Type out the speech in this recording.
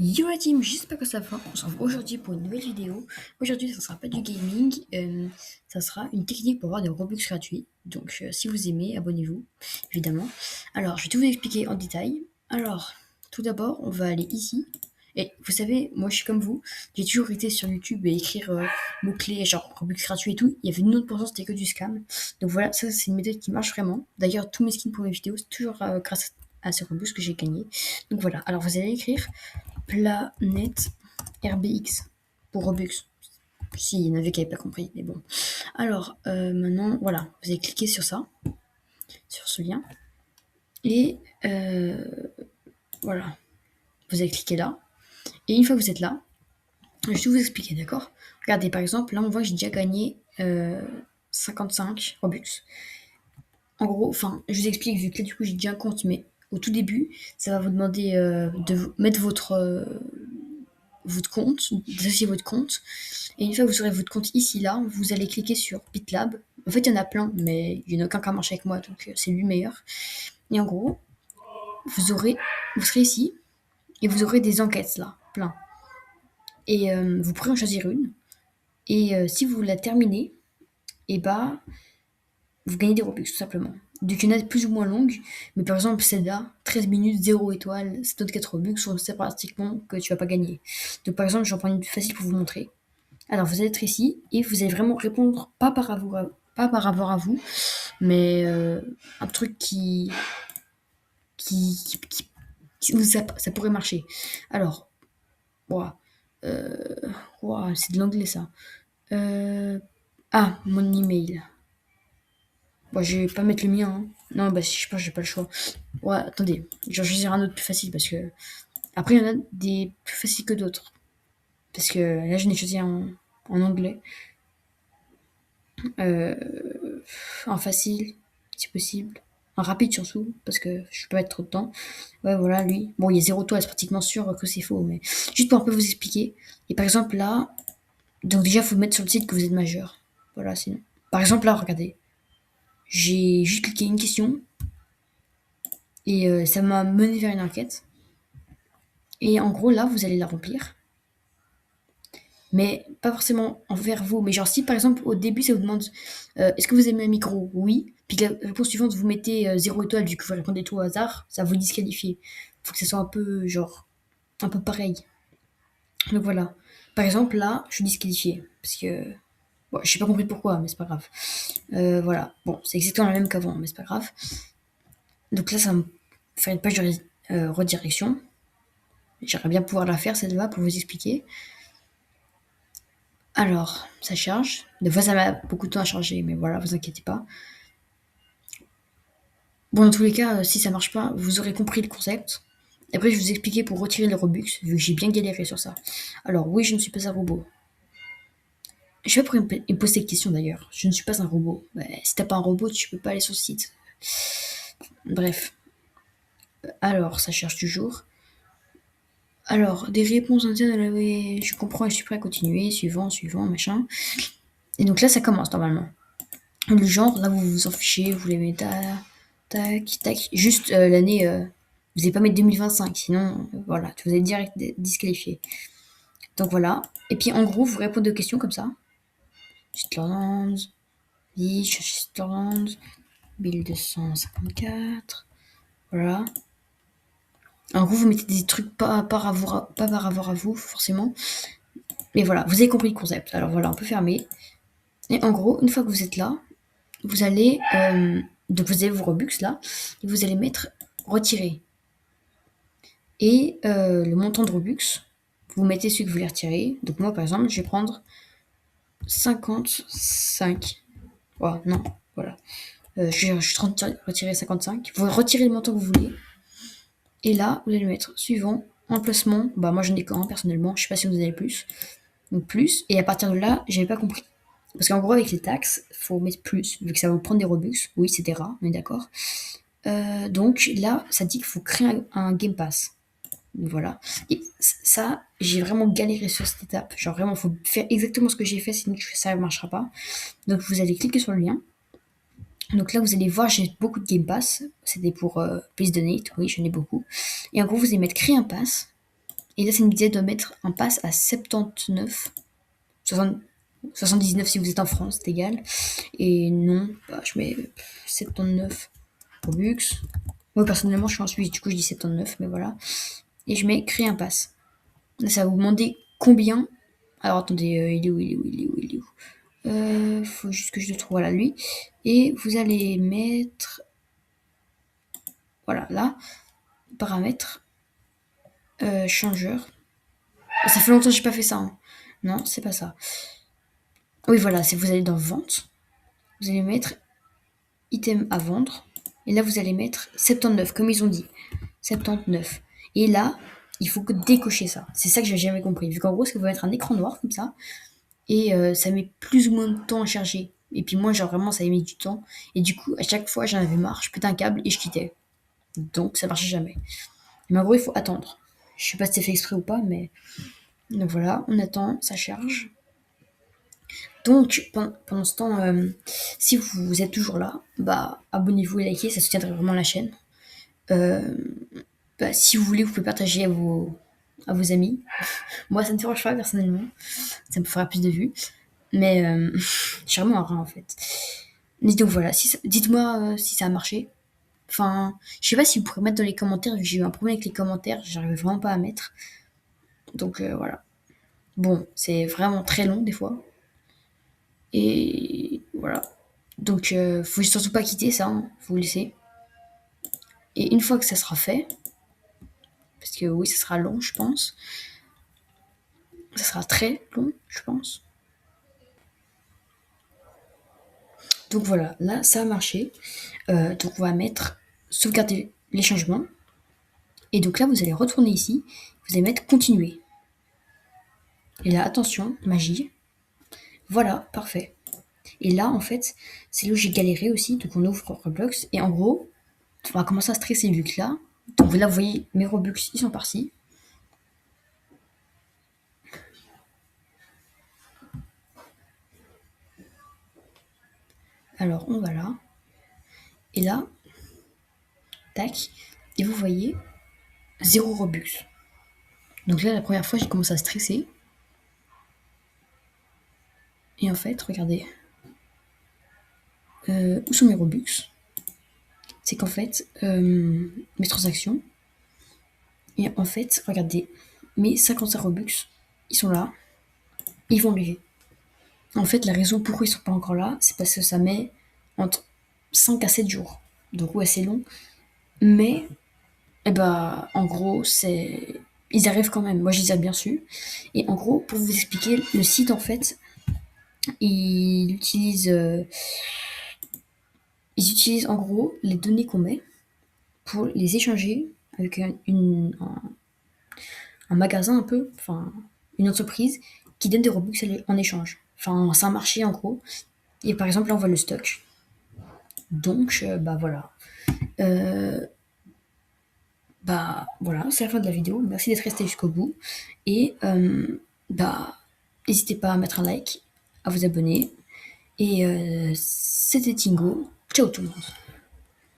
Yo la team, j'espère que ça va. On se retrouve aujourd'hui pour une nouvelle vidéo. Aujourd'hui, ça sera pas du gaming, ça sera une technique pour avoir des Robux gratuits. Donc, si vous aimez, abonnez-vous, évidemment. Alors, je vais tout vous expliquer en détail. Alors, tout d'abord, on va aller ici. Et vous savez, moi, je suis comme vous. J'ai toujours été sur YouTube et écrire mots-clés, genre Robux gratuits et tout. Il y avait une autre pourcent, c'était que du scam. Donc voilà, ça, c'est une méthode qui marche vraiment. D'ailleurs, tous mes skins pour mes vidéos, c'est toujours grâce à ce Robux que j'ai gagné. Donc voilà, alors vous allez écrire Planète RBX pour Robux. S'il y en avait qui n'avaient pas compris, mais bon. Alors, maintenant, voilà, vous allez cliquer sur ça, sur ce lien. Et voilà, vous allez cliquer là. Et une fois que vous êtes là, je vais tout vous expliquer, d'accord? Regardez, par exemple, là, on voit que j'ai déjà gagné 55 Robux. En gros, enfin, je vous explique, vu que là, du coup, j'ai déjà un compte, mais au tout début, ça va vous demander de mettre votre compte, d'associer votre compte. Et une fois que vous aurez votre compte ici, là, vous allez cliquer sur BitLab. En fait, il y en a plein, mais il n'y en a aucun qui a marché avec moi, donc c'est lui le meilleur. Et en gros, vous serez ici, et vous aurez des enquêtes, là, plein. Et vous pourrez en choisir une. Et si vous la terminez, et bah, vous gagnez des Robux, tout simplement. Donc il y en a plus ou moins longues, mais par exemple celle-là, 13 minutes, 0 étoile, 74 Robux, on sait pratiquement que tu vas pas gagner. Donc par exemple, j'en prends une plus facile pour vous montrer. Alors vous allez être ici, et vous allez vraiment répondre pas par rapport à vous, mais un truc où ça pourrait marcher. Alors, ouah, c'est de l'anglais ça. Mon email. Bon, je vais pas mettre le mien, hein. Non, bah, je sais pas, j'ai pas le choix. Ouais, attendez, je vais choisir un autre plus facile parce que. Après, il y en a des plus faciles que d'autres. Parce que là, je n'ai choisi en anglais. Euh, en facile, si possible. En rapide surtout, parce que je peux pas être trop de temps. Ouais, voilà, lui. Bon, il y a 0 toile, c'est pratiquement sûr que c'est faux, mais juste pour un peu vous expliquer. Et par exemple, là, donc déjà, il faut mettre sur le site que vous êtes majeur. Voilà, sinon. Par exemple, là, regardez. J'ai juste cliqué une question et ça m'a mené vers une enquête. Et en gros, là, vous allez la remplir. Mais pas forcément envers vous. Mais genre, si par exemple, au début, ça vous demande est-ce que vous aimez un micro? Oui. Puis la réponse suivante, vous mettez 0 étoile, vu que vous répondez tout au hasard, ça vous disqualifie. Faut que ça soit un peu, genre, un peu pareil. Donc voilà. Par exemple, là, je suis disqualifiée. Parce que. Bon, j'ai pas compris pourquoi, mais c'est pas grave. Voilà. Bon, c'est exactement la même qu'avant, mais c'est pas grave. Donc là, ça va me faire une page de redirection. J'aimerais bien pouvoir la faire, celle-là, pour vous expliquer. Alors, ça charge. Des fois, ça met beaucoup de temps à charger, mais voilà, vous inquiétez pas. Bon, dans tous les cas, si ça marche pas, vous aurez compris le concept. Après, je vais vous expliquer pour retirer le Robux, vu que j'ai bien galéré sur ça. Alors, oui, je ne suis pas un robot. Je sais pas pourquoi il me pose cette question d'ailleurs. Je ne suis pas un robot. Ouais, si t'as pas un robot, tu peux pas aller sur le site. Bref. Alors, ça cherche toujours. Alors, des réponses indiennes, je comprends et je suis prêt à continuer. Suivant, suivant, machin. Et donc là, ça commence normalement. Le genre, là, vous vous en fichez, vous les mettez tac, tac. Juste l'année, vous n'allez pas mettre 2025, sinon, voilà, vous allez direct disqualifié. Donc voilà. Et puis en gros, vous répondez aux questions comme ça. Sutherland, Lich, Sutherland, 1254. Voilà. En gros, vous mettez des trucs pas par rapport à vous, forcément. Mais voilà, vous avez compris le concept. Alors voilà, on peut fermer. Et en gros, une fois que vous êtes là, vous allez. Donc vous avez vos Robux là, et vous allez mettre retirer. Et le montant de Robux, vous mettez celui que vous voulez retirer. Donc moi, par exemple, je vais prendre 55. Oh, non, voilà. Je suis en train de retirer 55. Vous retirez le montant que vous voulez. Et là, vous allez le mettre suivant. Emplacement, bah moi je n'ai qu'un personnellement, je sais pas si vous en avez plus. Donc plus. Et à partir de là, j'avais pas compris. Parce qu'en gros, avec les taxes, faut mettre plus, vu que ça va vous prendre des Robux. Oui, c'était rare, on est d'accord. Donc là, ça dit qu'il faut créer un Game Pass. Voilà. Et ça, j'ai vraiment galéré sur cette étape. Genre vraiment, il faut faire exactement ce que j'ai fait, sinon ça ne marchera pas. Donc vous allez cliquer sur le lien. Donc là, vous allez voir, j'ai beaucoup de Game Pass. C'était pour Please Donate. Oui, j'en ai beaucoup. Et en gros, vous allez mettre créer un pass. Et là, ça me disait de mettre un pass à 79, 60 79 si vous êtes en France, c'est égal. Et non, bah, je mets 79 Robux. Moi, personnellement, je suis en Suisse, du coup, je dis 79, mais voilà. Et je mets créer un pass. Là, ça va vous demander combien. Alors, attendez, il est où, il est où, il est où, il est où faut juste que je le trouve, voilà, lui. Et vous allez mettre, voilà, là, paramètres, changeur. Ça fait longtemps que j'ai pas fait ça, hein. Non, c'est pas ça. Oui, voilà, c'est vous allez dans vente. Vous allez mettre item à vendre. Et là, vous allez mettre 79, comme ils ont dit. 79. Et là, il faut que décocher ça. C'est ça que j'ai jamais compris. Vu qu'en gros, c'est que vous mettre un écran noir comme ça. Et ça met plus ou moins de temps à charger. Et puis moi, genre vraiment, ça a mis du temps. Et du coup, à chaque fois, j'en avais marre. Je pétais un câble et je quittais. Donc, ça marchait jamais. Mais en gros, il faut attendre. Je sais pas si c'est fait exprès ou pas, mais... Donc voilà, on attend, ça charge. Donc, pendant ce temps, si vous êtes toujours là, bah, abonnez-vous et likez, ça soutiendrait vraiment la chaîne. Euh, Bah, si vous voulez, vous pouvez partager à vos amis. Moi, ça ne me dérange pas, personnellement. Ça me fera plus de vues. Mais je suis vraiment un rat, en fait. Mais donc voilà, dites-moi si ça a marché. Enfin, je sais pas si vous pourrez mettre dans les commentaires, vu que j'ai eu un problème avec les commentaires, j'arrive vraiment pas à mettre. Donc voilà. Bon, c'est vraiment très long des fois. Et voilà. Donc faut surtout pas quitter ça, hein. Faut vous laisser. Et une fois que ça sera fait, parce que oui, ça sera long, je pense. Ça sera très long, je pense. Donc voilà, là, ça a marché. Donc on va mettre sauvegarder les changements. Et donc là, vous allez retourner ici. Vous allez mettre continuer. Et là, attention, magie. Voilà, parfait. Et là, en fait, c'est là où j'ai galéré aussi. Donc on ouvre Roblox. Et en gros, on va commencer à stresser vu que là. Donc là, vous voyez, mes Robux, ils sont partis. Alors, on va là. Et là, tac. Et vous voyez, 0 Robux. Donc là, la première fois, j'ai commencé à stresser. Et en fait, regardez. Où sont mes Robux? C'est qu'en fait, mes transactions. Et en fait, regardez. Mes 55 Robux, ils sont là. Ils vont lever. En fait, la raison pourquoi ils sont pas encore là, c'est parce que ça met entre 5 à 7 jours. Donc ouais, c'est long. Mais, eh ben, en gros, c'est... Ils arrivent quand même. Moi, je les ai bien su. Et en gros, pour vous expliquer, le site, en fait, il utilise... ils utilisent en gros les données qu'on met pour les échanger avec un magasin un peu, enfin une entreprise qui donne des Robux en échange. Enfin, c'est un marché en gros. Et par exemple, là, on voit le stock. Donc, bah voilà. Euh, Bah voilà, c'est la fin de la vidéo. Merci d'être resté jusqu'au bout. Et bah, n'hésitez pas à mettre un like, à vous abonner. Et c'était Tingo. Ciao tout le monde.